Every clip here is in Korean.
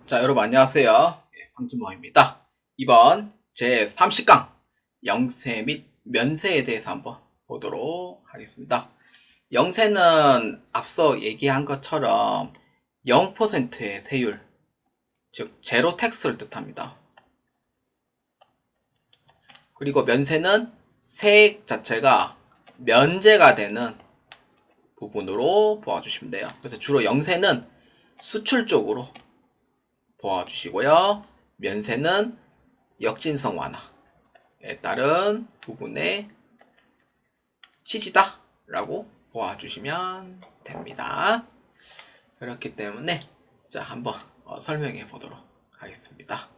자, 여러분 안녕하세요. 황준모입니다. 이번 제30강 영세 및 면세에 대해서 한번 보도록 하겠습니다. 영세는 앞서 얘기한 것처럼 0%의 세율, 즉 제로 텍스를 뜻합니다. 그리고 면세는 세액 자체가 면제가 되는 부분으로 보아주시면 돼요. 그래서 주로 영세는 수출 쪽으로 보아주시고요. 면세는 역진성 완화에 따른 부분의 취지다 라고 보아주시면 됩니다. 그렇기 때문에 자 한번 설명해 보도록 하겠습니다.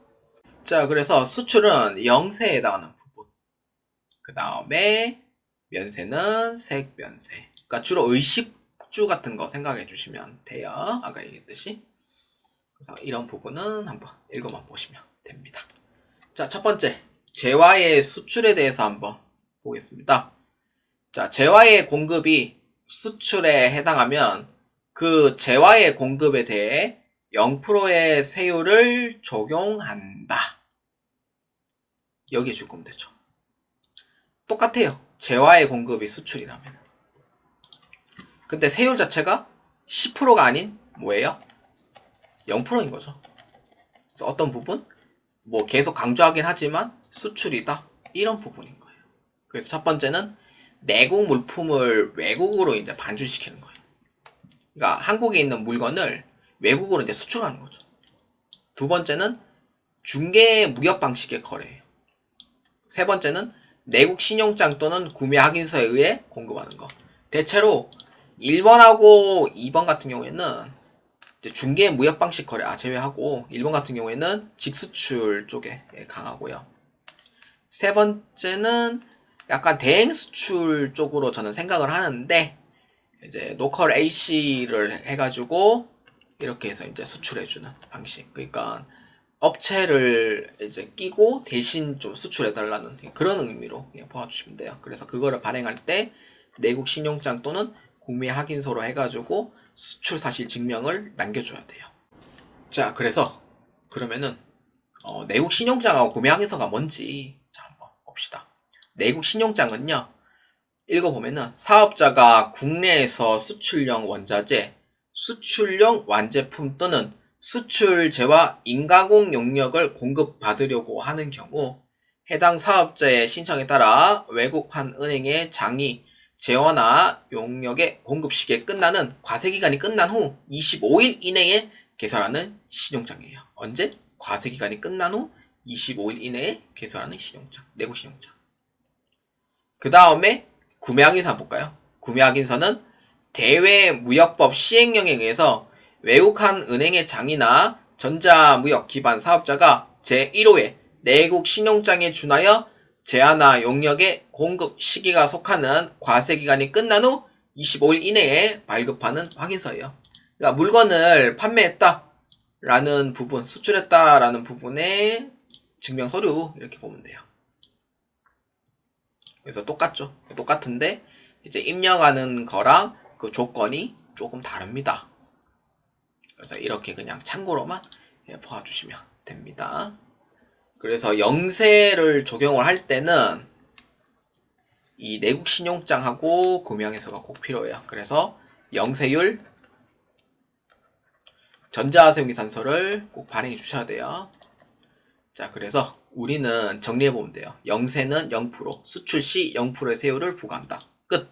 자, 그래서 수출은 영세에 해당하는 부분, 그 다음에 면세는 세액면세, 그러니까 주로 의식주 같은 거 생각해 주시면 돼요. 아까 얘기했듯이. 그래서 이런 부분은 한번 읽어만 보시면 됩니다. 자, 첫 번째, 재화의 수출에 대해서 한번 보겠습니다. 자, 재화의 공급이 수출에 해당하면 그 재화의 공급에 대해 0%의 세율을 적용한다. 여기에 줄 거면 되죠. 똑같아요. 재화의 공급이 수출이라면. 근데 세율 자체가 10%가 아닌 뭐예요? 0%인 거죠. 그래서 어떤 부분? 뭐 계속 강조하긴 하지만 수출이다. 이런 부분인 거예요. 그래서 첫 번째는 내국 물품을 외국으로 이제 반출시키는 거예요. 그러니까 한국에 있는 물건을 외국으로 이제 수출하는 거죠. 두 번째는 중개 무역 방식의 거래예요. 세 번째는 내국 신용장 또는 구매 확인서에 의해 공급하는 거. 대체로 1번하고 2번 같은 경우에는 중개 무역 방식 거래 제외하고 1번 같은 경우에는 직수출 쪽에 강하고요. 세 번째는 약간 대행 수출 쪽으로 저는 생각을 하는데 이제 로컬 AC를 해가지고 이렇게 해서 이제 수출해주는 방식. 그러니까 업체를 이제 끼고 대신 좀 수출해달라는 그런 의미로 보아주시면 돼요. 그래서 그거를 발행할 때 내국 신용장 또는 구매 확인서로 해가지고 수출 사실 증명을 남겨줘야 돼요. 자, 그래서 그러면은 내국 신용장하고 구매 확인서가 뭔지 자 한번 봅시다. 내국 신용장은요, 읽어보면은 사업자가 국내에서 수출용 원자재, 수출용 완제품 또는 수출재와 인가공 용역을 공급받으려고 하는 경우 해당 사업자의 신청에 따라 외국한 은행의 장이 재화나 용역의 공급 시기에 끝나는 과세기간이 끝난 후 25일 이내에 개설하는 신용장이에요. 언제? 과세기간이 끝난 후 25일 이내에 개설하는 신용장, 내국 신용장. 그 다음에 구매확인서 볼까요? 구매확인서는 대외무역법 시행령에 의해서 외국한 은행의 장이나 전자무역 기반 사업자가 제1호의 내국 신용장에 준하여 재화나 용역의 공급 시기가 속하는 과세기간이 끝난 후 25일 이내에 발급하는 확인서예요. 그러니까 물건을 판매했다 라는 부분, 수출했다 라는 부분의 증명서류 이렇게 보면 돼요. 그래서 똑같죠. 똑같은데 이제 입력하는 거랑 그 조건이 조금 다릅니다. 그래서 이렇게 그냥 참고로만 보아주시면 됩니다. 그래서 영세를 적용을 할 때는 이 내국 신용장하고 구매항해서가 꼭 필요해요. 그래서 영세율, 전자세무기산서를 꼭 발행해 주셔야 돼요. 자, 그래서 우리는 정리해보면 돼요. 영세는 0%, 수출 시 0%의 세율을 부과한다. 끝.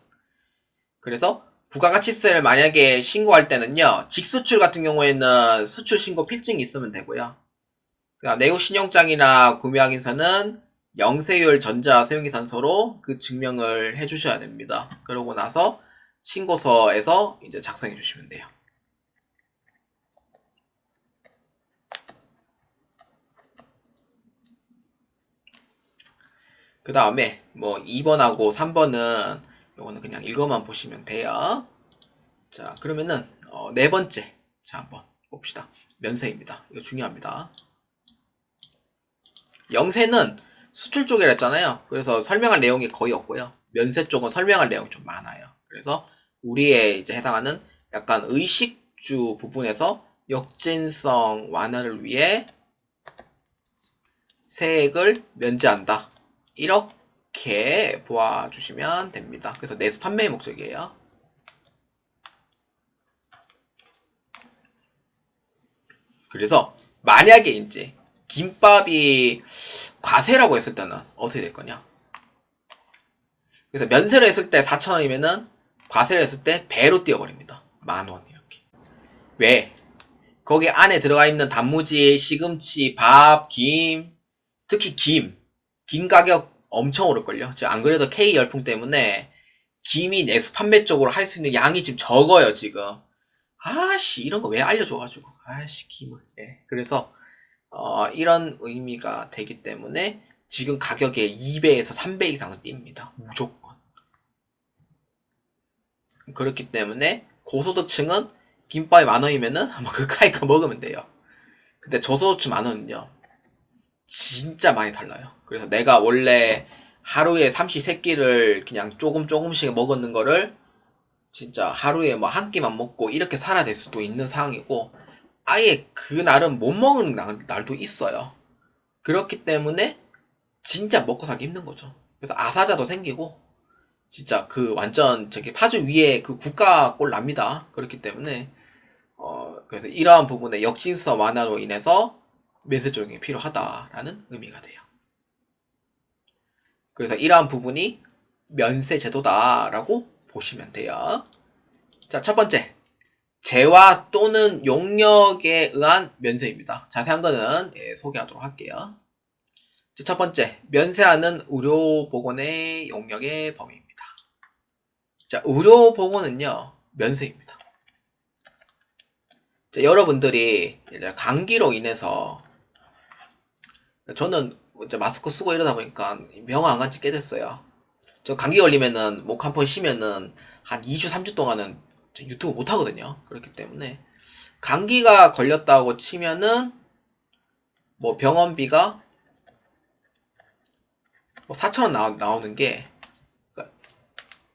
그래서 부가가치세를 만약에 신고할 때는요, 직수출 같은 경우에는 수출 신고 필증이 있으면 되고요. 그러니까 내국 신용장이나 구매확인서는 영세율 전자세무기산서로 그 증명을 해주셔야 됩니다. 그러고 나서 신고서에서 이제 작성해 주시면 돼요. 그 다음에 뭐 2번하고 3번은 요거는 그냥 읽어만 보시면 돼요. 자, 그러면은 네 번째 자 한번 봅시다. 면세입니다. 이거 중요합니다. 영세는 수출 쪽이라 했잖아요. 그래서 설명할 내용이 거의 없고요. 면세 쪽은 설명할 내용이 좀 많아요. 그래서 우리의 이제 해당하는 약간 의식주 부분에서 역진성 완화를 위해 세액을 면제한다. 이렇게 보아주시면 됩니다. 그래서 내수 판매의 목적이에요. 그래서 만약에 이제 김밥이 과세라고 했을 때는 어떻게 될 거냐? 그래서 면세로 했을 때 4,000원이면은 과세를 했을 때 배로 뛰어버립니다. 10,000원 이렇게. 왜? 거기 안에 들어가 있는 단무지, 시금치, 밥, 김, 특히 김 가격 엄청 오를걸요. 지금 안 그래도 K 열풍 때문에 김이 내수 판매 쪽으로 할 수 있는 양이 지금 적어요, 지금. 아씨, 이런 거 왜 알려줘가지고. 아씨, 김을. 예. 그래서, 이런 의미가 되기 때문에 지금 가격에 2배에서 3배 이상은 뜁니다. 무조건. 그렇기 때문에 고소득층은 김밥이 10,000원이면은 뭐 그까이 거 먹으면 돼요. 근데 저소득층 10,000원은요. 진짜 많이 달라요. 그래서 내가 원래 하루에 삼시세끼를 그냥 조금씩 먹었는 거를 진짜 하루에 뭐 한 끼만 먹고 이렇게 살아야 될 수도 있는 상황이고 아예 그날은 못 먹는 날도 있어요. 그렇기 때문에 진짜 먹고 살기 힘든 거죠. 그래서 아사자도 생기고 진짜 그 완전 저기 파주 위에 그 국가 꼴 납니다. 그렇기 때문에 그래서 이러한 부분의 역진성 완화로 인해서 면세 조정이 필요하다라는 의미가 돼요. 그래서 이러한 부분이 면세 제도다라고 보시면 돼요. 자, 첫 번째. 재화 또는 용역에 의한 면세입니다. 자세한 거는 소개하도록 할게요. 자, 첫 번째. 면세하는 의료보건의 용역의 범위입니다. 자, 의료보건은요. 면세입니다. 자, 여러분들이 이제 감기로 인해서 저는 이제 마스크 쓰고 이러다 보니까 병원 안 간 지 꽤 됐어요. 저 감기 걸리면은 목 한 번 쉬면은 한 2주 3주 동안은 유튜브 못 하거든요. 그렇기 때문에 감기가 걸렸다고 치면은 뭐 병원비가 뭐 4,000원 나오는 게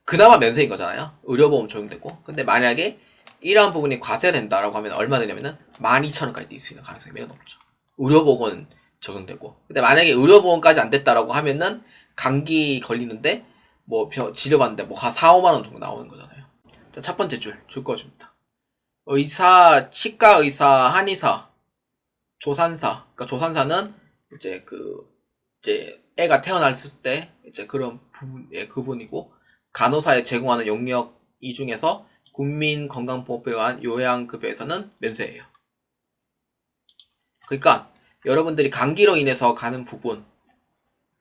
그나마 면세인 거잖아요. 의료보험 적용되고. 근데 만약에 이러한 부분이 과세된다라고 하면 얼마 되냐면은 12,000원까지 낼 수 있는 가능성이 매우 높죠. 의료보험은 적용되고. 근데 만약에 의료보험까지 안 됐다라고 하면은 감기 걸리는데 뭐 치료받는데 뭐 한 4, 5만 원 정도 나오는 거잖아요. 자, 첫 번째 줄 거줍니다. 의사, 치과 의사, 한의사, 조산사. 그러니까 조산사는 이제 애가 태어났을 때 이제 그런 부분, 그분이고 간호사에 제공하는 용역 이 중에서 국민건강보험법에 의한 요양급여에서는 면세예요. 그러니까 여러분들이 감기로 인해서 가는 부분,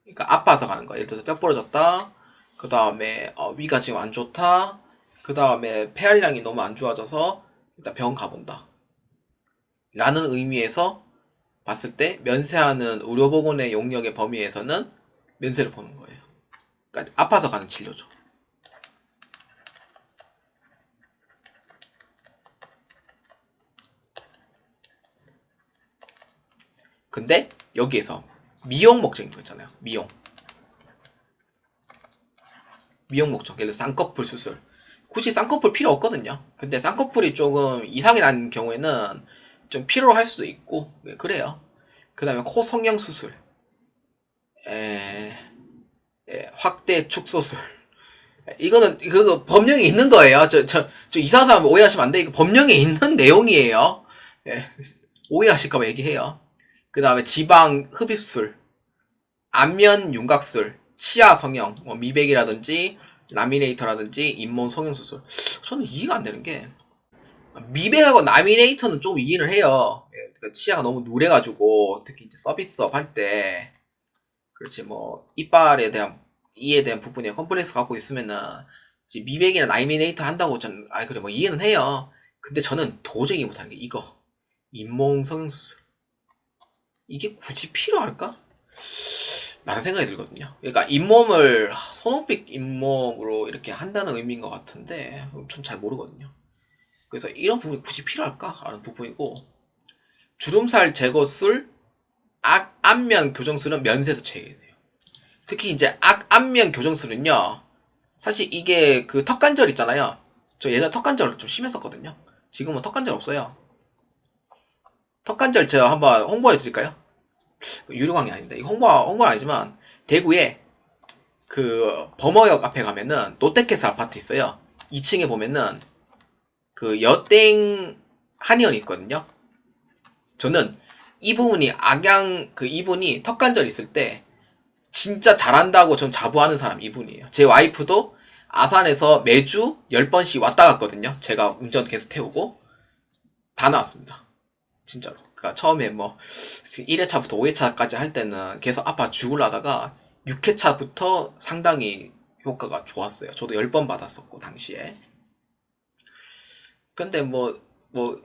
그러니까 아파서 가는 거예요. 예를 들어서 뼈 부러졌다. 그 다음에 위가 지금 안 좋다. 그 다음에 폐활량이 너무 안 좋아져서 일단 병원 가본다. 라는 의미에서 봤을 때 면세하는 의료보건의 용역의 범위에서는 면세를 보는 거예요. 그러니까 아파서 가는 진료죠. 근데 여기에서 미용 목적인 거 있잖아요. 미용 목적. 예를 들어 쌍꺼풀 수술. 굳이 쌍꺼풀 필요 없거든요. 근데 쌍꺼풀이 조금 이상이 난 경우에는 좀 필요로 할 수도 있고 그래요. 그 다음에 코 성형 수술, 확대 축소술. 이거는 그거 법령에 있는 거예요. 저 이상한 사람 오해하시면 안 돼. 이거 법령에 있는 내용이에요. 예, 오해하실까봐 얘기해요. 그 다음에 지방 흡입술, 안면 윤곽술, 치아 성형, 뭐 미백이라든지 라미네이터라든지 잇몸 성형 수술. 저는 이해가 안 되는 게 미백하고 라미네이터는 좀 이해를 해요. 그 치아가 너무 누래가지고 특히 이제 서비스업 할 때 그렇지 뭐 이빨에 대한 이에 대한 부분에 컴플렉스 갖고 있으면은 이제 미백이나 라미네이터 한다고 저는 그래 뭐 이해는 해요. 근데 저는 도저히 못하는 게 이거 잇몸 성형 수술. 이게 굳이 필요할까? 라는 생각이 들거든요. 그러니까 잇몸을 손오빛 잇몸으로 이렇게 한다는 의미인 것 같은데 전 잘 모르거든요. 그래서 이런 부분이 굳이 필요할까? 라는 부분이고 주름살 제거술, 안면 교정술은 면세에서 제외돼요. 특히 이제 안면 교정술은요. 사실 이게 그 턱관절 있잖아요. 저 예전에 턱관절 좀 심했었거든요. 지금은 턱관절 없어요. 턱관절 제가 한번 홍보해 드릴까요? 유료광이 아닌데, 이거 홍보는 아니지만, 대구에 그 범어역 앞에 가면은 롯데캐슬 아파트 있어요. 2층에 보면은 그 여땡 한의원이 있거든요. 저는 이분이 이분이 턱관절 있을 때 진짜 잘한다고 전 자부하는 사람 이분이에요. 제 와이프도 아산에서 매주 10번씩 왔다 갔거든요. 제가 운전 계속 태우고 다 나왔습니다. 진짜로. 그러니까 처음에 뭐 1회차부터 5회차까지 할 때는 계속 아파 죽을라다가 6회차부터 상당히 효과가 좋았어요. 저도 10번 받았었고 당시에. 근데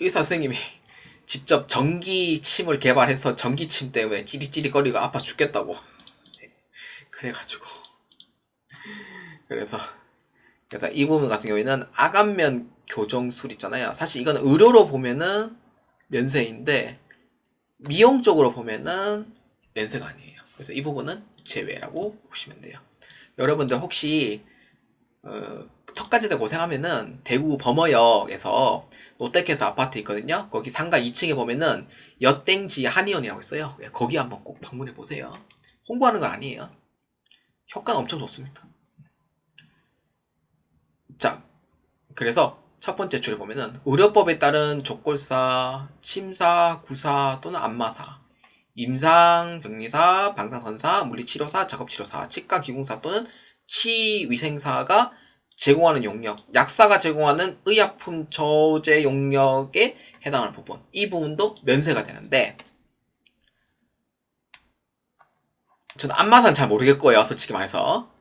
의사 선생님이 직접 전기침을 개발해서 전기침 때문에 찌릿찌릿거리고 아파 죽겠다고 그래가지고 그래서 이 부분 같은 경우에는 아간면 교정술 있잖아요. 사실 이거는 의료로 보면은 면세인데 미용 쪽으로 보면은 면세가 아니에요. 그래서 이 부분은 제외라고 보시면 돼요. 여러분들 혹시 턱관절대 고생하면은 대구 범어역에서 롯데캐슬 아파트 있거든요. 거기 상가 2층에 보면은 여땡지 한의원이라고 있어요. 거기 한번 꼭 방문해 보세요. 홍보하는 건 아니에요. 효과는 엄청 좋습니다. 자, 그래서 첫 번째 줄에 보면은 의료법에 따른 족골사, 침사, 구사 또는 안마사, 임상, 병리사, 방사선사, 물리치료사, 작업치료사, 치과 기공사 또는 치위생사가 제공하는 용역, 약사가 제공하는 의약품 저제 용역에 해당하는 부분, 이 부분도 면세가 되는데 저는 안마사는 잘 모르겠고요, 솔직히 말해서.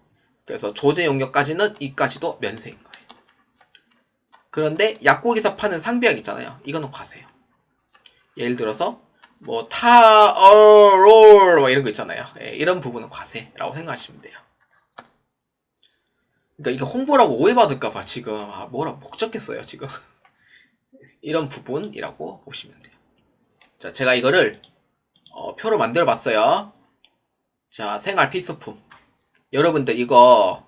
그래서 조제 용역까지는 이까지도 면세인 거예요. 그런데 약국에서 파는 상비약 있잖아요. 이거는 과세요. 예를 들어서 타얼롤 이런 거 있잖아요. 예, 이런 부분은 과세라고 생각하시면 돼요. 그러니까 이거 홍보라고 오해받을까봐 지금 뭐라고 목 적겠어요 지금. 이런 부분이라고 보시면 돼요. 자, 제가 이거를 표로 만들어 봤어요. 자, 생활 필수품. 여러분들 이거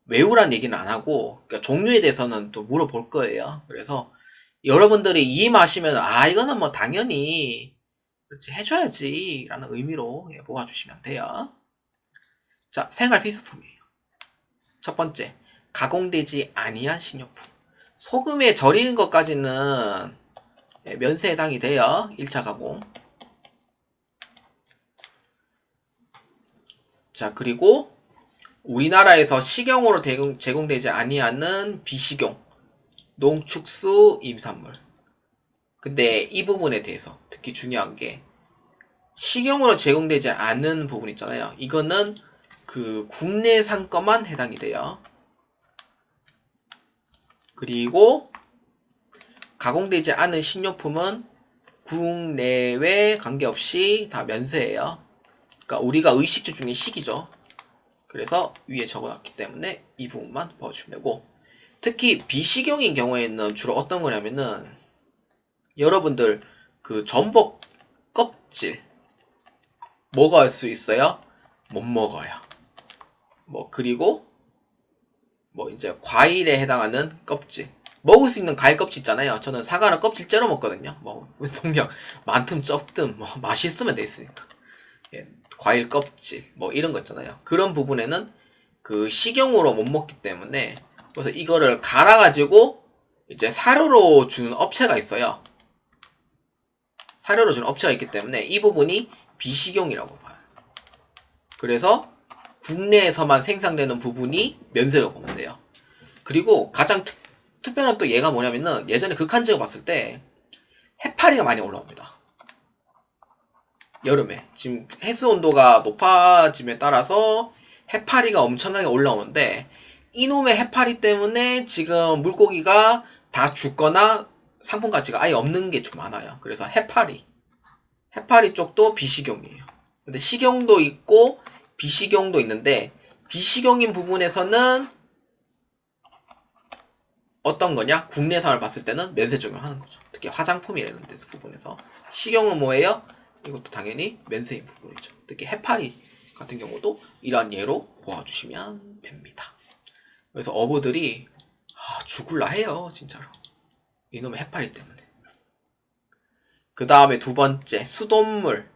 외우란 얘기는 안 하고, 그러니까 종류에 대해서는 또 물어볼 거예요. 그래서 여러분들이 이해하시면 이거는 뭐 당연히 그렇지 해줘야지 라는 의미로 모아주시면 돼요. 자, 생활 필수품이에요. 첫 번째, 가공되지 아니한 식료품. 소금에 절이는 것까지는 면세 해당이 돼요. 1차 가공. 자, 그리고 우리나라에서 식용으로 제공되지 아니하는 비식용, 농축수, 임산물. 근데 이 부분에 대해서 특히 중요한 게 식용으로 제공되지 않은 부분 있잖아요. 이거는 그 국내산 것만 해당이 돼요. 그리고 가공되지 않은 식료품은 국내외 관계없이 다 면세예요. 그러니까 우리가 의식주 중에 식이죠. 그래서 위에 적어놨기 때문에 이 부분만 봐주시면 되고, 특히 비식용인 경우에는 주로 어떤 거냐면은 여러분들 그 전복 껍질 먹을 수 있어요? 못 먹어요. 그리고 이제 과일에 해당하는 껍질 먹을 수 있는 과일 껍질 있잖아요. 저는 사과는 껍질 째려 먹거든요. 동력 많든 적든 맛있으면 돼 있으니까. 예, 과일 껍질 이런 거 있잖아요. 그런 부분에는 그 식용으로 못 먹기 때문에, 그래서 이거를 갈아가지고 이제 사료로 주는 업체가 있어요. 사료로 주는 업체가 있기 때문에 이 부분이 비식용이라고 봐요. 그래서 국내에서만 생산되는 부분이 면세로 보면 돼요. 그리고 가장 특별한 또 얘가 뭐냐면은 예전에 극한지역 봤을 때 해파리가 많이 올라옵니다. 여름에 지금 해수 온도가 높아짐에 따라서 해파리가 엄청나게 올라오는데, 이놈의 해파리 때문에 지금 물고기가 다 죽거나 상품 가치가 아예 없는 게 좀 많아요. 그래서 해파리 쪽도 비식용이에요. 근데 식용도 있고 비식용도 있는데, 비식용인 부분에서는 어떤 거냐? 국내산을 봤을 때는 면세 적용하는 거죠. 특히 화장품이라는 데서 부분에서. 식용은 뭐예요? 이것도 당연히 면세인 부분이죠. 특히 해파리 같은 경우도 이러한 예로 보아주시면 됩니다. 그래서 어부들이 죽을라 해요, 진짜로. 이놈의 해파리 때문에. 그 다음에 두 번째, 수돗물.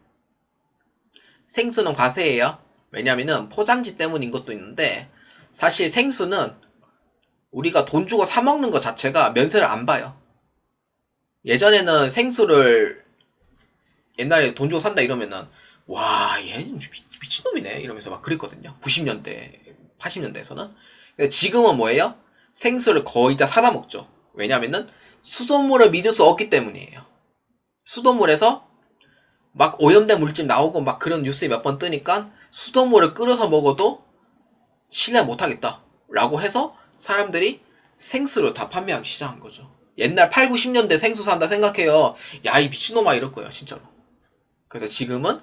생수는 과세예요. 왜냐면은 포장지 때문인 것도 있는데, 사실 생수는 우리가 돈 주고 사 먹는 것 자체가 면세를 안 봐요. 예전에는 생수를 옛날에 돈 주고 산다 이러면은, 와, 얘는 미친놈이네. 이러면서 막 그랬거든요. 90년대, 80년대에서는. 근데 지금은 뭐예요? 생수를 거의 다 사다 먹죠. 왜냐면은 수돗물을 믿을 수 없기 때문이에요. 수돗물에서 막 오염된 물질 나오고 막 그런 뉴스에 몇 번 뜨니까 수돗물을 끓여서 먹어도 신뢰 못하겠다 라고 해서 사람들이 생수를 다 판매하기 시작한 거죠. 옛날 8, 90년대 생수 산다 생각해요. 야, 이 미친놈아 이럴 거예요 진짜로. 그래서 지금은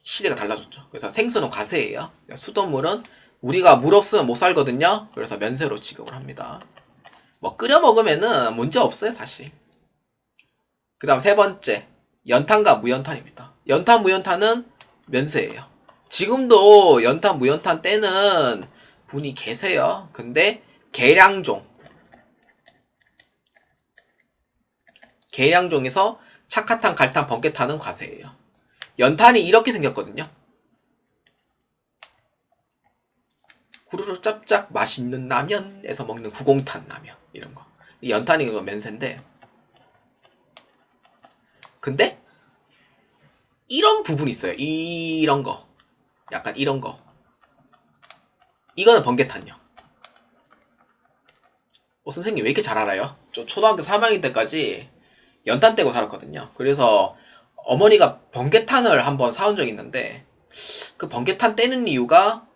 시대가 달라졌죠. 그래서 생수는 과세예요. 수돗물은 우리가 물 없으면 못 살거든요. 그래서 면세로 지급을 합니다. 뭐 끓여 먹으면은 문제 없어요 사실. 그 다음 세 번째, 연탄과 무연탄입니다. 연탄 무연탄은 면세예요. 지금도 연탄 무연탄 떼는 분이 계세요. 근데 계량종에서 착화탄, 갈탄, 번개탄은 과세예요. 연탄이 이렇게 생겼거든요. 후루룩 짭짭 맛있는 라면에서 먹는 구공탄 라면 이런 거. 연탄이 그거 면세인데, 근데 이런 부분이 있어요. 이런 거, 약간 이런 거. 이거는 번개탄요. 선생님 왜 이렇게 잘 알아요? 저 초등학교 3학년 때까지 연탄 떼고 살았거든요. 그래서 어머니가 번개탄을 한번 사온 적이 있는데, 그 번개탄 떼는 이유가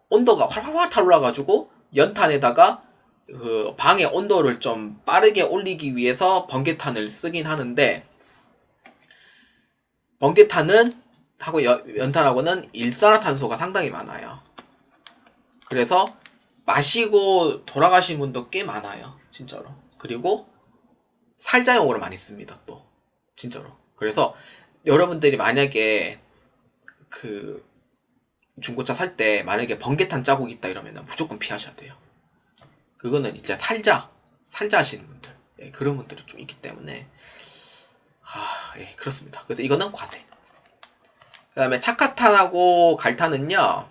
온도가 활활활 타올라가지고 연탄에다가 그 방의 온도를 좀 빠르게 올리기 위해서 번개탄을 쓰긴 하는데, 번개탄은 하고 연탄하고는 일산화탄소가 상당히 많아요. 그래서 마시고 돌아가신 분도 꽤 많아요 진짜로. 그리고 살자용으로 많이 씁니다 또 진짜로. 그래서 여러분들이 만약에 그 중고차 살 때 만약에 번개탄 자국 있다 이러면 무조건 피하셔야 돼요. 그거는 이제 살자 하시는 분들, 예, 그런 분들이 좀 있기 때문에 예, 그렇습니다. 그래서 이거는 과세. 그 다음에 착화탄하고 갈탄은요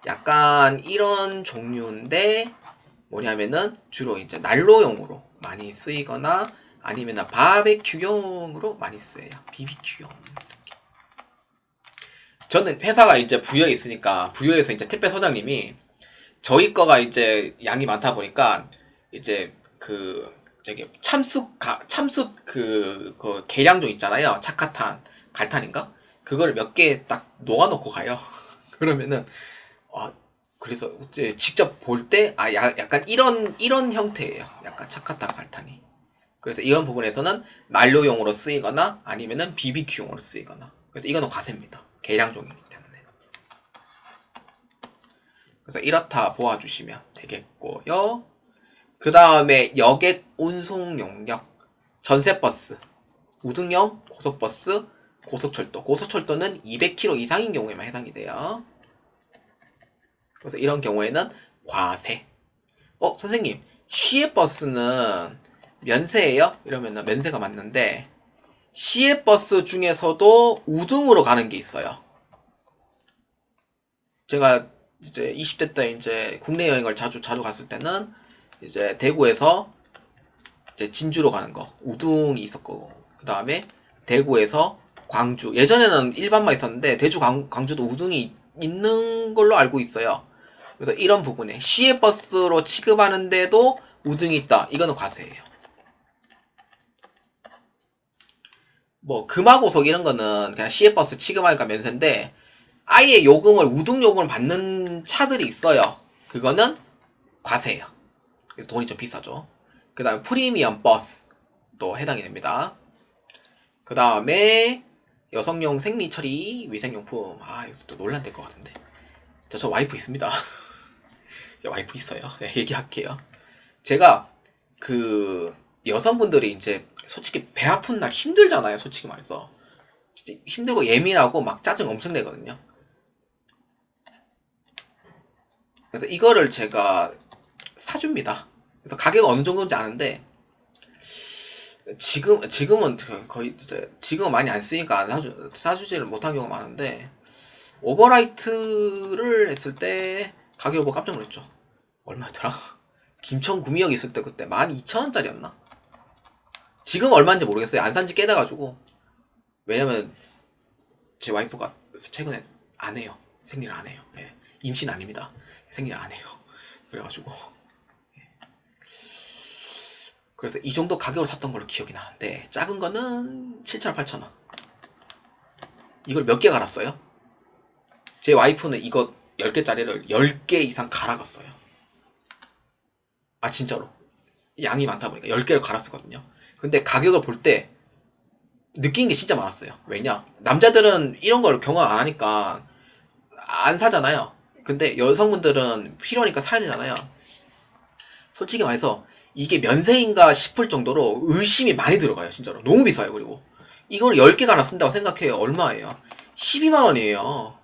약간 이런 종류인데, 뭐냐면은 주로 이제 난로용으로 많이 쓰이거나 아니면 바베큐용으로 많이 쓰여요. BBQ용. 저는 회사가 이제 부여에 있으니까 부여에서 이제 택배 소장님이 저희 거가 이제 양이 많다 보니까 이제 그 저기 참숯 그 계량종 있잖아요. 착화탄, 갈탄인가? 그거를 몇 개 딱 녹아놓고 가요. 그러면은 그래서 이제 직접 볼 때 약간 이런 형태예요. 약간 착화탄, 갈탄이. 그래서 이런 부분에서는 난로용으로 쓰이거나 아니면은 BBQ용으로 쓰이거나. 그래서 이거는 과세입니다. 계량종이기 때문에. 그래서 이렇다 보아주시면 되겠고요. 그 다음에 여객 운송 용역, 전세버스, 우등형, 고속버스, 고속철도. 고속철도는 200km 이상인 경우에만 해당이 돼요. 그래서 이런 경우에는 과세. 선생님, 시외버스는 면세예요? 이러면 면세가 맞는데, 시외버스 중에서도 우등으로 가는 게 있어요. 제가 이제 20대 때 이제 국내 여행을 자주 갔을 때는 이제 대구에서 이제 진주로 가는 거 우등이 있었고, 그 다음에 대구에서 광주, 예전에는 일반만 있었는데 대주 광주도 우등이 있는 걸로 알고 있어요. 그래서 이런 부분에 시외버스로 취급하는데도 우등이 있다. 이거는 과세예요. 뭐 금화고속 이런 거는 그냥 시외버스 취급하니까 면세인데, 아예 요금을 우등 요금을 받는 차들이 있어요. 그거는 과세예요. 그래서 돈이 좀 비싸죠. 그 다음에 프리미엄 버스도 해당이 됩니다. 그 다음에 여성용 생리처리 위생용품. 여기서 또 논란될 것 같은데. 저 와이프 있습니다. 와이프 있어요. 얘기할게요. 제가 그 여성분들이 이제 솔직히 배 아픈 날 힘들잖아요. 솔직히 말해서 진짜 힘들고 예민하고 막 짜증 엄청 내거든요. 그래서 이거를 제가 사줍니다. 그래서 가격은 어느 정도인지 아는데, 지금은 거의 이제 지금은 많이 안 쓰니까 사주지를 못한 경우가 많은데 오버라이트를 했을 때 가격을 보고 깜짝 놀랐죠. 얼마였더라? 김천 구미역 있을 때 그때 12,000원짜리였나? 지금 얼마인지 모르겠어요. 안 산지 깨다가지고. 왜냐면 제 와이프가 최근에 안 해요. 생리를 안 해요. 예. 임신 아닙니다. 생리를 안 해요. 그래가지고 그래서 이 정도 가격으로 샀던 걸로 기억이 나는데 작은 거는 7,000원, 8,000원. 이걸 몇 개 갈았어요? 제 와이프는 이거 10개짜리를 10개 이상 갈아갔어요. 아 진짜로. 양이 많다 보니까 10개를 갈았었거든요. 근데 가격을 볼 때 느낀 게 진짜 많았어요. 왜냐? 남자들은 이런 걸 경험 안 하니까 안 사잖아요. 근데 여성분들은 필요하니까 사야 되잖아요. 솔직히 말해서 이게 면세인가 싶을 정도로 의심이 많이 들어가요. 진짜로. 너무 비싸요. 그리고 이걸 10개가 하나 쓴다고 생각해요. 얼마예요? 12만원이에요.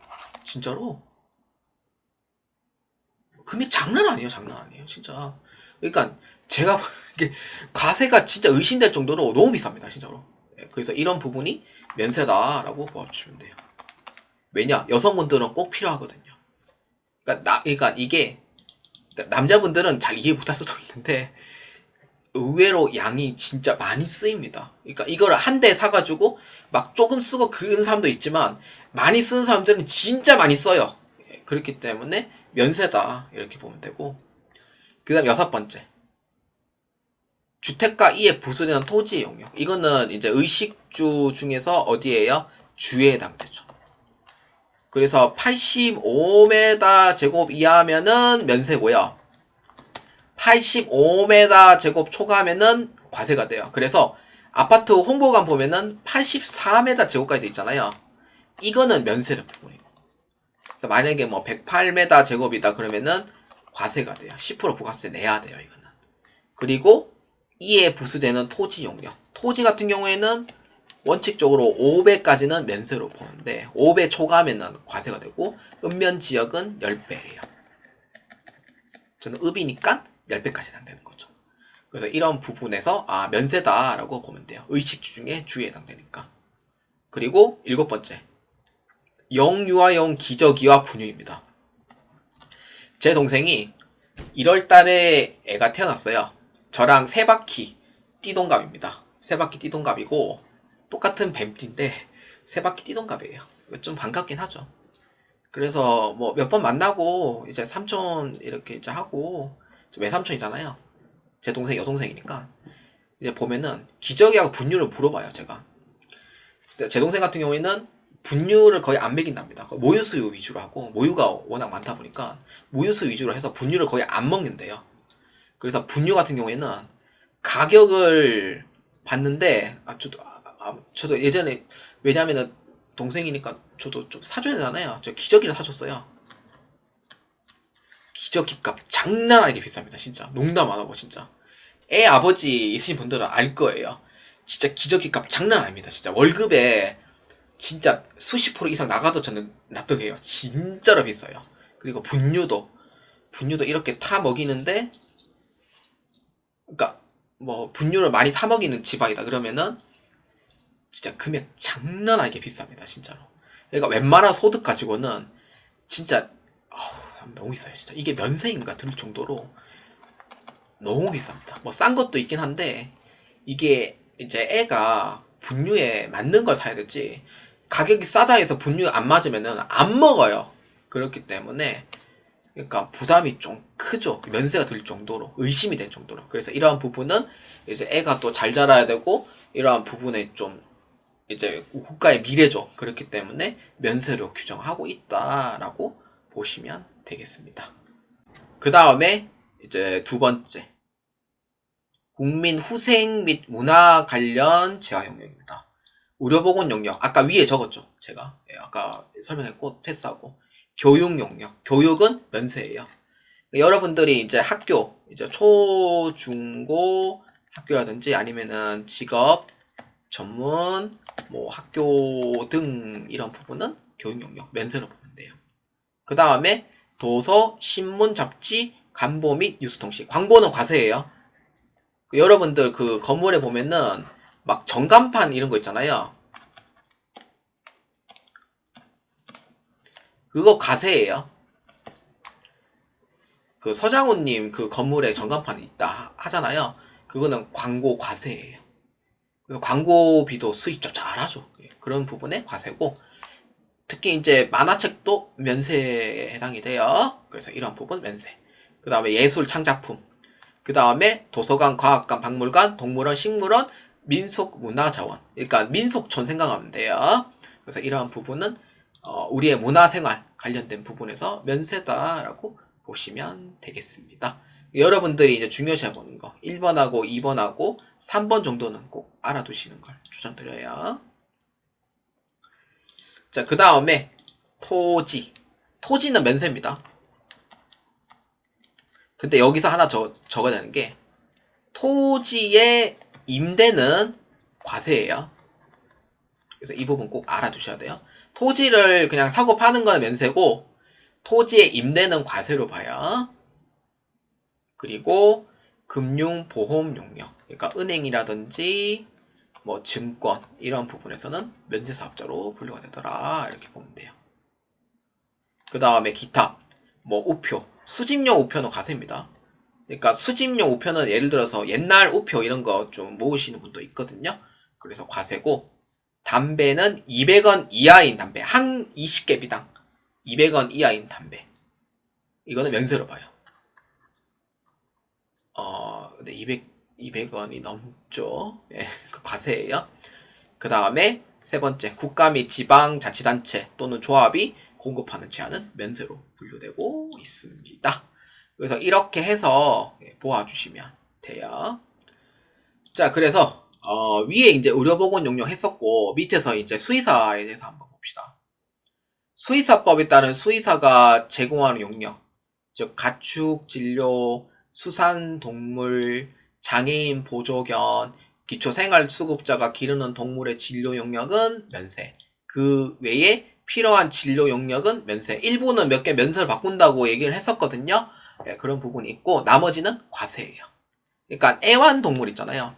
진짜로. 금액 장난 아니에요. 장난 아니에요. 진짜. 그러니까 제가 이게 과세가 진짜 의심될 정도로 너무 비쌉니다. 진짜로. 그래서 이런 부분이 면세다라고 보아주시면 돼요. 왜냐? 여성분들은 꼭 필요하거든요. 그러니까 이게 남자분들은 잘 이해 못할 수도 있는데 의외로 양이 진짜 많이 쓰입니다. 그러니까 이거를 한 대 사가지고 막 조금 쓰고 그런 사람도 있지만 많이 쓰는 사람들은 진짜 많이 써요. 그렇기 때문에 면세다 이렇게 보면 되고 그 다음 6번째 주택가 2에 부수되는 토지의 용역. 이거는 이제 의식주 중에서 어디에요? 주에 해당되죠. 그래서 85m 제곱 이하면은 면세고요. 85m 제곱 초과하면은 과세가 돼요. 그래서 아파트 홍보관 보면은 84m 제곱까지 돼 있잖아요. 이거는 면세를 부분이고. 그래서 만약에 뭐 108m 제곱이다 그러면은 과세가 돼요. 10% 부가세 내야 돼요, 이거는. 그리고 이에 부수되는 토지 용역. 토지 같은 경우에는 원칙적으로 5배까지는 면세로 보는데 5배 초과하면은 과세가 되고 읍면 지역은 10배예요. 저는 읍이니까 10배까지는 안 되는 거죠. 그래서 이런 부분에서 면세다라고 보면 돼요. 의식주 중에 주에 해당되니까. 그리고 7번째 영유아용 기저귀와 분유입니다. 제 동생이 1월달에 애가 태어났어요. 저랑 세바퀴 띠동갑입니다. 세바퀴 띠동갑이고 똑같은 뱀띠인데 세바퀴 띠동갑이에요. 좀 반갑긴 하죠. 그래서 뭐 몇 번 만나고 이제 삼촌 이렇게 이제 하고 외삼촌이잖아요. 제 동생 여동생이니까 이제 보면은 기저귀하고 분유를 물어봐요. 제가 제 동생 같은 경우에는 분유를 거의 안 먹인답니다. 모유수유 위주로 하고 모유가 워낙 많다 보니까 모유수유 위주로 해서 분유를 거의 안 먹는데요. 그래서 분유 같은 경우에는 가격을 봤는데 저도 예전에 왜냐면은 동생이니까 저도 좀 사줘야 되잖아요. 저 기저귀를 사줬어요. 기저귀 값 장난 아니게 비쌉니다. 진짜 농담 안 하고 진짜 애 아버지 있으신 분들은 알 거예요. 진짜 기저귀 값 장난 아닙니다. 진짜 월급에 진짜 수십 프로 이상 나가도 저는 납득해요. 진짜로 비싸요. 그리고 분유도 이렇게 타 먹이는데 그러니까 뭐 분유를 많이 타 먹이는 집안이다 그러면은 진짜 금액 장난 아니게 비쌉니다. 진짜로. 그러니까 웬만한 소득 가지고는 진짜 너무 비싸요. 진짜 이게 면세인가 들 정도로 너무 비쌉니다. 뭐 싼 것도 있긴 한데 이게 이제 애가 분유에 맞는 걸 사야 되지 가격이 싸다 해서 분유 안 맞으면은 안 먹어요. 그렇기 때문에 그러니까 부담이 좀 크죠. 면세가 들 정도로 의심이 될 정도로. 그래서 이러한 부분은 이제 애가 또 잘 자라야 되고 이러한 부분에 좀 이제 국가의 미래죠. 그렇기 때문에 면세로 규정하고 있다라고 보시면 되겠습니다. 그 다음에 이제 2번째 국민 후생 및 문화 관련 재화 영역입니다. 의료보건 영역 아까 위에 적었죠. 제가 아까 설명했고 패스하고 교육 영역 교육은 면세예요. 여러분들이 이제 학교 이제 초, 중, 고 학교라든지 아니면은 직업 전문 뭐 학교 등 이런 부분은 교육 영역 면세로 보면 돼요. 그 다음에 도서, 신문, 잡지, 간보 및 뉴스통신 광고는 과세예요. 여러분들 그 건물에 보면은 막 전간판 이런 거 있잖아요. 그거 과세예요. 그 서장훈님 그 건물에 전간판이 있다 하잖아요. 그거는 광고 과세예요. 그래서 광고비도 수입 짭짤하죠. 그런 부분에 과세고, 특히 이제 만화책도 면세에 해당이 돼요. 그래서 이런 부분 면세. 그 다음에 예술 창작품. 그 다음에 도서관, 과학관, 박물관, 동물원, 식물원, 민속 문화자원. 그러니까 민속촌 생각하면 돼요. 그래서 이러한 부분은 우리의 문화생활 관련된 부분에서 면세다라고 보시면 되겠습니다. 여러분들이 이제 중요시 보는 거 1번하고 2번하고 3번 정도는 꼭 알아두시는 걸 추천드려요. 자, 그 다음에 토지. 토지는 면세입니다. 근데 여기서 하나 적어야 되는 게 토지의 임대는 과세예요. 그래서 이 부분 꼭 알아두셔야 돼요. 토지를 그냥 사고 파는 건 면세고 토지의 임대는 과세로 봐요. 그리고 금융보험 용역, 그러니까 은행이라든지 뭐 증권 이런 부분에서는 면세사업자로 분류가 되더라, 이렇게 보면 돼요. 그 다음에 기타, 뭐 우표, 수집용 우표는 과세입니다. 그러니까 수집용 우표는 예를 들어서 옛날 우표 이런 거 좀 모으시는 분도 있거든요. 그래서 과세고, 담배는 200원 이하인 담배, 한 20개비당 200원 이하인 담배, 이거는 면세로 봐요. 근데 200원이 넘죠. 예, 그 과세예요. 그 다음에 세 번째, 국가 및 지방자치단체 또는 조합이 공급하는 제한은 면세로 분류되고 있습니다. 그래서 이렇게 해서 보아주시면 돼요. 자, 그래서 위에 이제 의료보건 용역 했었고, 밑에서 이제 수의사에 대해서 한번 봅시다. 수의사법에 따른 수의사가 제공하는 용역, 즉 가축 진료, 수산동물, 장애인 보조견, 기초생활수급자가 기르는 동물의 진료 용역은 면세. 그 외에 필요한 진료 용역은 면세. 일부는 몇 개 면세를 바꾼다고 얘기를 했었거든요. 네, 그런 부분이 있고 나머지는 과세예요. 그러니까 애완동물 있잖아요.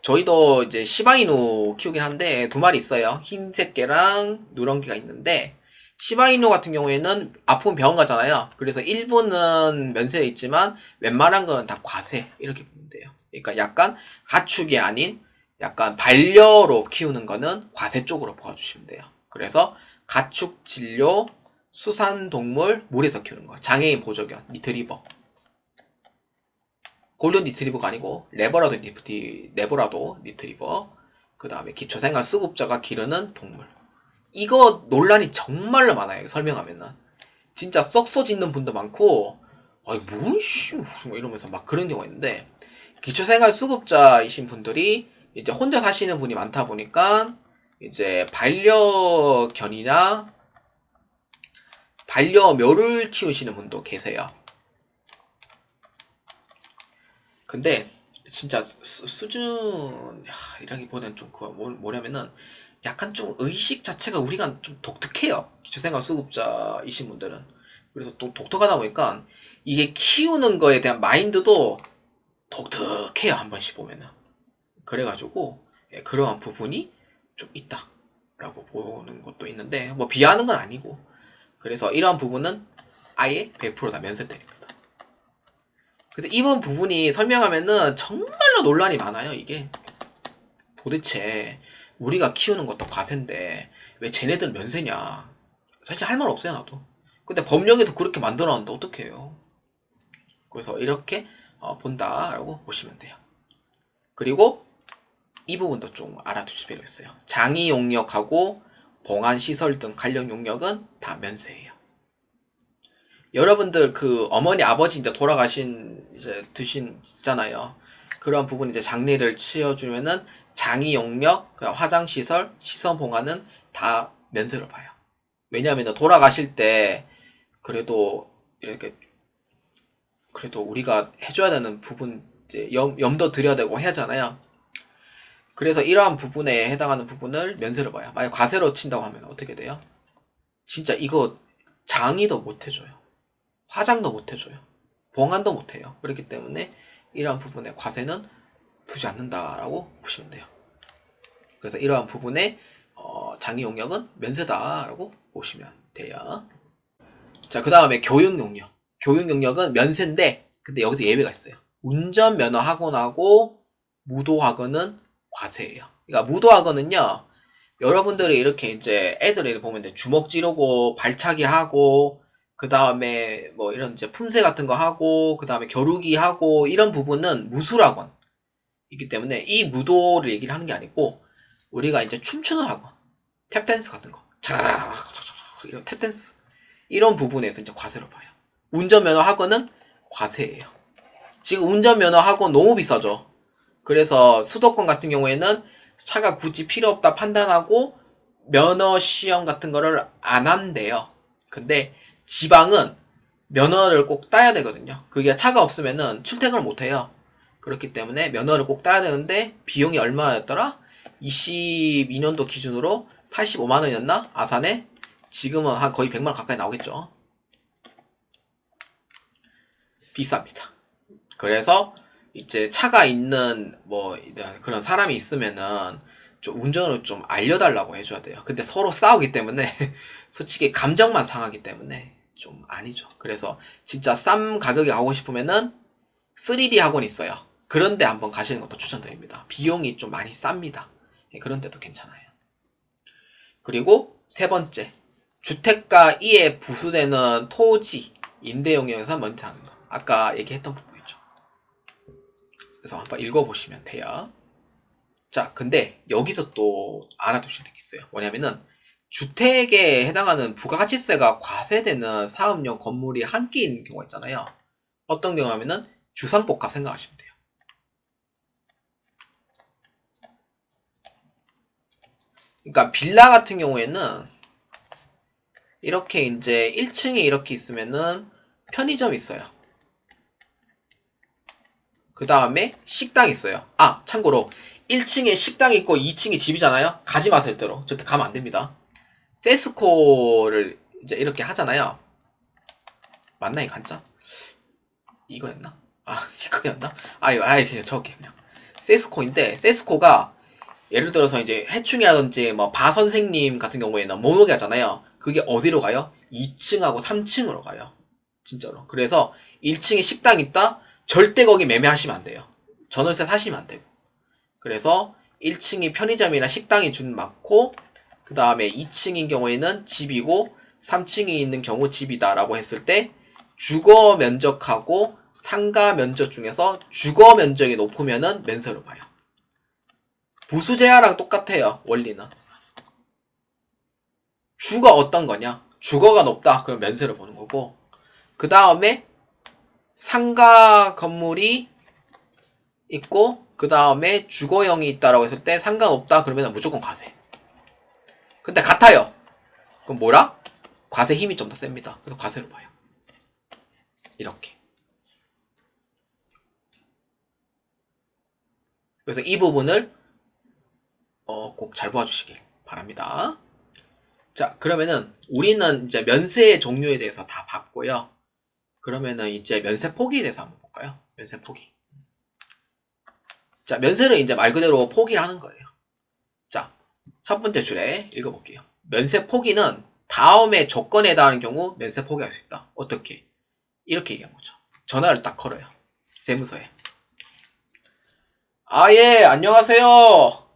저희도 이제 시바이누 키우긴 한데 두 마리 있어요. 흰색 개랑 누런개가 있는데, 시바이누 같은 경우에는 아프면 병원 가잖아요. 그래서 일부는 면세에 있지만 웬만한 거는 다 과세, 이렇게 보면 돼요. 그러니까 약간 가축이 아닌 약간 반려로 키우는 거는 과세 쪽으로 봐주시면 돼요. 그래서 가축 진료, 수산동물, 물에서 키우는 거, 장애인 보조견, 리트리버, 골든 리트리버가 아니고 레버라도 리트리버, 그 다음에 기초생활 수급자가 기르는 동물. 이거 논란이 정말로 많아요. 설명하면은 진짜 썩소 짓는 분도 많고, 아니 뭔씨 뭐 이러면서 막 그런 경우가 있는데, 기초생활 수급자이신 분들이 이제 혼자 사시는 분이 많다 보니까 이제 반려견이나 반려묘를 키우시는 분도 계세요. 근데 진짜 수준이라기보다는 좀 뭐냐면은 약간 좀 의식 자체가 우리가 좀 독특해요. 기초생활 수급자이신 분들은. 그래서 또 독특하다 보니까 이게 키우는 거에 대한 마인드도 독특해요. 한 번씩 보면은. 그래가지고 그러한 부분이 좀 있다라고 보는 것도 있는데, 뭐 비하하는 건 아니고, 그래서 이러한 부분은 아예 100%다 면세됩니다. 그래서 이번 부분이 설명하면은 정말로 논란이 많아요. 이게 도대체 우리가 키우는 것도 과세인데 왜 쟤네들 면세냐. 사실 할 말 없어요, 나도. 근데 법령에서 그렇게 만들어놨는데 어떡해요. 그래서 이렇게 본다라고 보시면 돼요. 그리고 이 부분도 좀 알아두실 필요가 있어요. 장의 용역하고 봉안시설 등 관련 용역은 다 면세예요. 여러분들 그 어머니 아버지 이제 돌아가신 이제 드신 있잖아요. 그런 부분 이제 장례를 치러주면은 장의 용역, 화장 시설, 시선 봉화는 다 면세로 봐요. 왜냐하면 돌아가실 때 그래도 이렇게 그래도 우리가 해줘야 되는 부분 이제 염도 드려야 되고 해야 하잖아요. 그래서 이러한 부분에 해당하는 부분을 면세로 봐요. 만약 과세로 친다고 하면 어떻게 돼요? 진짜 이거 장의도 못 해줘요. 화장도 못 해줘요. 봉안도 못 해요. 그렇기 때문에 이러한 부분의 과세는 두지 않는다라고 보시면 돼요. 그래서 이러한 부분에 장기 용역은 면세다라고 보시면 돼요. 자, 그 다음에 교육 용역. 교육 용역은 면세인데 근데 여기서 예외가 있어요. 운전면허 학원하고 무도학원은 과세예요. 그러니까 무도학원은요, 여러분들이 이렇게 이제 애들을 보면 이제 주먹 찌르고 발차기 하고 그 다음에 뭐 이런 이제 품새 같은 거 하고 그 다음에 겨루기 하고 이런 부분은 무술학원이기 때문에 이 무도를 얘기를 하는 게 아니고 우리가 이제 춤추는 학원, 탭댄스 같은 거, 이런 탭댄스 이런 부분에서 이제 과세로 봐요. 운전면허 학원은 과세예요. 지금 운전면허 학원 너무 비싸죠. 그래서 수도권 같은 경우에는 차가 굳이 필요 없다 판단하고 면허 시험 같은 거를 안 한대요. 근데 지방은 면허를 꼭 따야 되거든요. 그게 차가 없으면은 출퇴근을 못 해요. 그렇기 때문에 면허를 꼭 따야 되는데 비용이 얼마였더라? 22년도 기준으로 85만 원이었나? 아산에? 지금은 한 거의 100만 원 가까이 나오겠죠. 비쌉니다. 그래서 이제 차가 있는 뭐 그런 사람이 있으면은 좀 운전을 좀 알려달라고 해줘야 돼요. 근데 서로 싸우기 때문에 솔직히 감정만 상하기 때문에 좀 아니죠. 그래서 진짜 싼 가격에 가고 싶으면은 3D 학원 있어요. 그런데 한번 가시는 것도 추천드립니다. 비용이 좀 많이 쌉니다. 그런 데도 괜찮아요. 그리고 세 번째, 주택가 2에 부수되는 토지 임대 용역에서 먼저 하는 거. 아까 얘기했던 부분이죠. 그래서 한번 읽어보시면 돼요. 자, 근데 여기서 또 알아두실 게 있어요. 뭐냐면은 주택에 해당하는 부가가치세가 과세되는 사업용 건물이 한 개인 경우가 있잖아요. 어떤 경우냐면은 주상복합 생각하시면 돼요. 그러니까 빌라 같은 경우에는 이렇게 이제 1층에 이렇게 있으면은 편의점 있어요. 그 다음에 식당 있어요. 아, 참고로 1층에 식당 있고 2층에 집이잖아요. 가지 마세요, 절대로. 절대 가면 안 됩니다. 세스코를 이제 이렇게 하잖아요. 맞나 이 간짜? 이거였나? 아, 이거였나? 그냥 적을게 그냥. 세스코인데 세스코가 예를 들어서 이제 해충이라든지 뭐 바 선생님 같은 경우에는 모노게 하잖아요. 그게 어디로 가요? 2층하고 3층으로 가요. 진짜로. 그래서 1층에 식당 있다? 절대 거기 매매하시면 안 돼요. 전월세 사시면 안 되고. 그래서 1층이 편의점이나 식당이 준 맞고 그 다음에 2층인 경우에는 집이고 3층이 있는 경우 집이다라고 했을 때 주거 면적하고 상가 면적 중에서 주거 면적이 높으면은 면세로 봐요. 부수제하랑 똑같아요. 원리는. 주거 어떤 거냐? 주거가 높다. 그럼 면세로 보는 거고 그 다음에 상가 건물이 있고 그 다음에 주거형이 있다라고 했을 때 상가가 없다 그러면 무조건 과세. 근데 같아요. 그럼 뭐라? 과세 힘이 좀 더 셉니다. 그래서 과세로 봐요. 이렇게. 그래서 이 부분을 꼭 잘 봐주시길 바랍니다. 자, 그러면은 우리는 이제 면세의 종류에 대해서 다 봤고요. 그러면은 이제 면세 포기에 대해서 한번 볼까요? 면세 포기. 자, 면세를 이제 말 그대로 포기를 하는 거예요. 자, 첫 번째 줄에 읽어볼게요. 면세 포기는 다음의 조건에 해당하는 경우 면세 포기할 수 있다. 어떻게? 이렇게 얘기한 거죠. 전화를 딱 걸어요. 세무서에. 아, 예, 안녕하세요.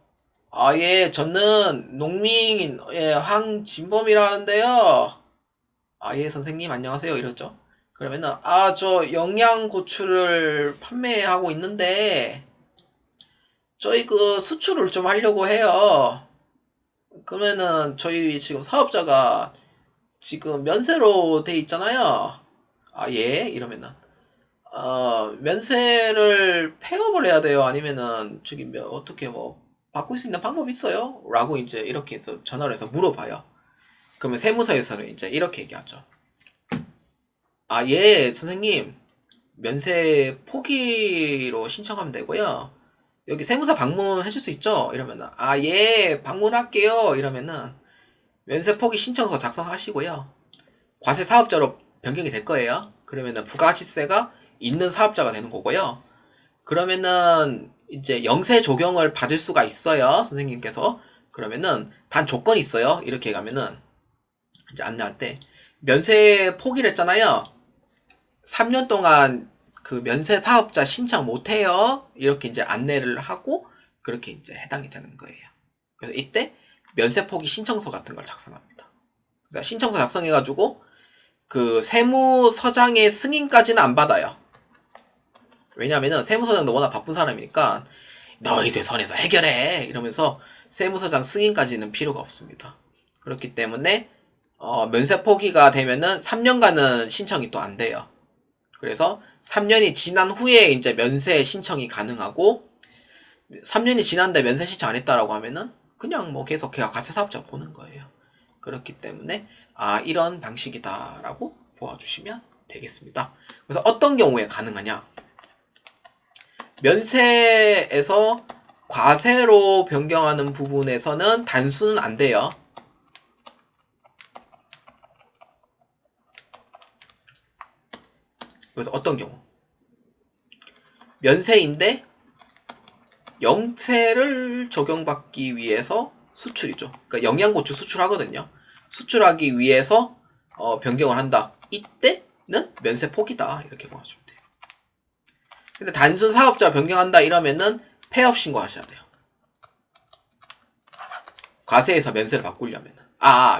아, 예, 저는 농민, 황진범이라 하는데요. 아, 예, 선생님, 안녕하세요. 이러죠. 그러면은, 저 영양고추를 판매하고 있는데, 저희 그 수출을 좀 하려고 해요. 그러면은, 저희 지금 사업자가 지금 면세로 돼 있잖아요. 아, 예, 이러면은. 면세를 폐업을 해야 돼요? 아니면은, 어떻게 바꿀 수 있는 방법 있어요? 라고 이제 이렇게 해서 전화를 해서 물어봐요. 그러면 세무서에서는 이제 이렇게 얘기하죠. 아, 예, 선생님. 면세 포기로 신청하면 되고요. 여기 세무사 방문해 줄 수 있죠? 이러면은, 아, 예, 방문할게요. 이러면은, 면세 포기 신청서 작성하시고요. 과세 사업자로 변경이 될 거예요. 그러면은 부가가치세가 있는 사업자가 되는 거고요. 그러면은 이제 영세 적용을 받을 수가 있어요. 선생님께서. 그러면은 단 조건이 있어요. 이렇게 가면은 이제 안내할 때 면세 포기를 했잖아요. 3년 동안 그 면세 사업자 신청 못해요. 이렇게 이제 안내를 하고 그렇게 이제 해당이 되는 거예요. 그래서 이때 면세 포기 신청서 같은 걸 작성합니다. 그래서 신청서 작성해가지고 그 세무서장의 승인까지는 안 받아요. 왜냐면은 세무서장도 워낙 바쁜 사람이니까 너희들 선에서 해결해 이러면서 세무서장 승인까지는 필요가 없습니다. 그렇기 때문에 면세 포기가 되면은 3년간은 신청이 또 안 돼요. 그래서 3년이 지난 후에 이제 면세 신청이 가능하고 3년이 지났는데 면세 신청 안 했다라고 하면은 그냥 뭐 계속 걔가 가세사업자 보는 거예요. 그렇기 때문에 이런 방식이다라고 보아주시면 되겠습니다. 그래서 어떤 경우에 가능하냐? 면세에서 과세로 변경하는 부분에서는 단수는 안 돼요. 그래서 어떤 경우? 면세인데 영세를 적용받기 위해서 수출이죠. 그러니까 영양고추 수출하거든요. 수출하기 위해서 변경을 한다. 이때는 면세 포기다. 이렇게 보아주면 돼요. 근데 단순 사업자 변경한다 이러면은 폐업 신고하셔야 돼요. 과세에서 면세를 바꾸려면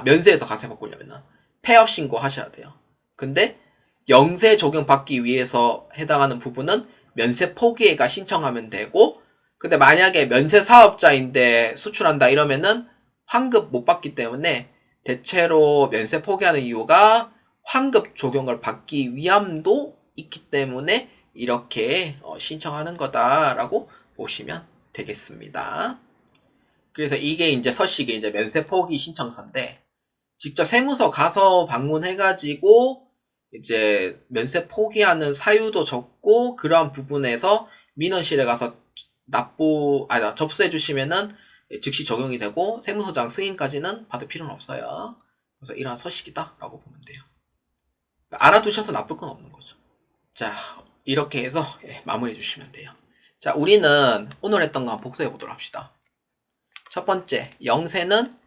면세에서 과세 바꾸려면 폐업 신고하셔야 돼요. 근데 영세 적용 받기 위해서 해당하는 부분은 면세 포기가 신청하면 되고 근데 만약에 면세 사업자인데 수출한다 이러면은 환급 못 받기 때문에 대체로 면세 포기하는 이유가 환급 적용을 받기 위함도 있기 때문에 이렇게 신청하는 거다라고 보시면 되겠습니다. 그래서 이게 이제 서식이 이제 면세 포기 신청서인데 직접 세무서 가서 방문해가지고 이제 면세 포기하는 사유도 적고 그러한 부분에서 민원실에 가서 접수해 주시면은 즉시 적용이 되고 세무서장 승인까지는 받을 필요는 없어요. 그래서 이러한 서식이다라고 보면 돼요. 알아두셔서 나쁠 건 없는 거죠. 자, 이렇게 해서 마무리해 주시면 돼요. 자, 우리는 오늘 했던 거 한번 복습해 보도록 합시다. 첫 번째, 영세는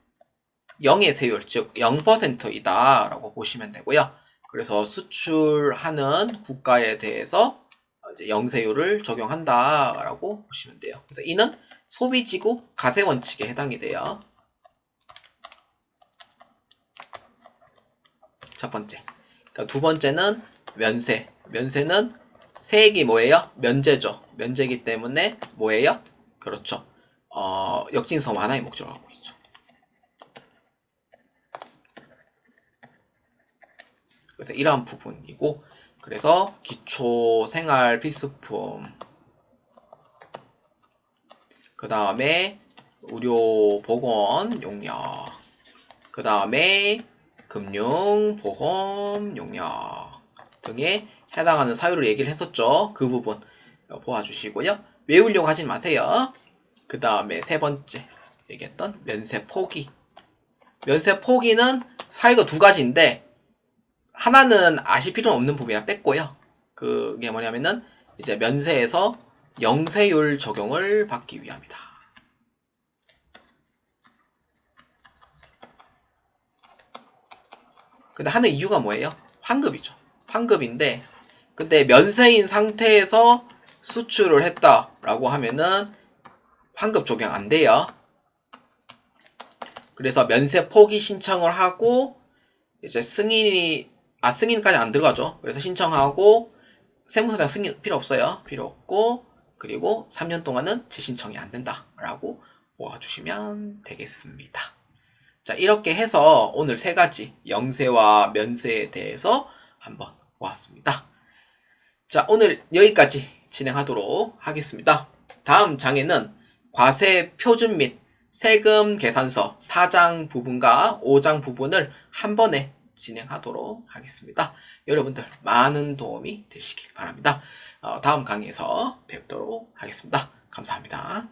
0의 세율, 즉 0%이다 라고 보시면 되고요. 그래서 수출하는 국가에 대해서 이제 영세율을 적용한다 라고 보시면 돼요. 그래서 이는 소비지구 가세원칙에 해당이 돼요. 첫 번째. 그러니까 두 번째는 면세. 면세는 세액이 뭐예요? 면제죠. 면제이기 때문에 뭐예요? 그렇죠. 역징성 완화의 목적을 갖고 있죠. 그래서 이러한 부분이고, 그래서 기초 생활 필수품, 그 다음에 의료 보건 용역, 그 다음에 금융 보험 용역 등에 해당하는 사유를 얘기를 했었죠. 그 부분 보아주시고요. 외우려고 하진 마세요. 그 다음에 세 번째 얘기했던 면세 포기. 면세 포기는 사유가 두 가지인데 하나는 아실 필요는 없는 부분이라 뺐고요. 그게 뭐냐면은 이제 면세에서 영세율 적용을 받기 위함이다. 근데 하는 이유가 뭐예요? 환급이죠. 환급인데 근데 면세인 상태에서 수출을 했다라고 하면은 환급 적용 안 돼요. 그래서 면세 포기 신청을 하고 이제 승인까지 안 들어가죠. 그래서 신청하고 세무서장 승인 필요 없어요. 필요 없고 그리고 3년 동안은 재신청이 안 된다라고 모아주시면 되겠습니다. 자, 이렇게 해서 오늘 세 가지 영세와 면세에 대해서 한번 보았습니다. 자, 오늘 여기까지 진행하도록 하겠습니다. 다음 장에는 과세 표준 및 세금 계산서 4장 부분과 5장 부분을 한 번에 진행하도록 하겠습니다. 여러분들 많은 도움이 되시길 바랍니다. 다음 강의에서 뵙도록 하겠습니다. 감사합니다.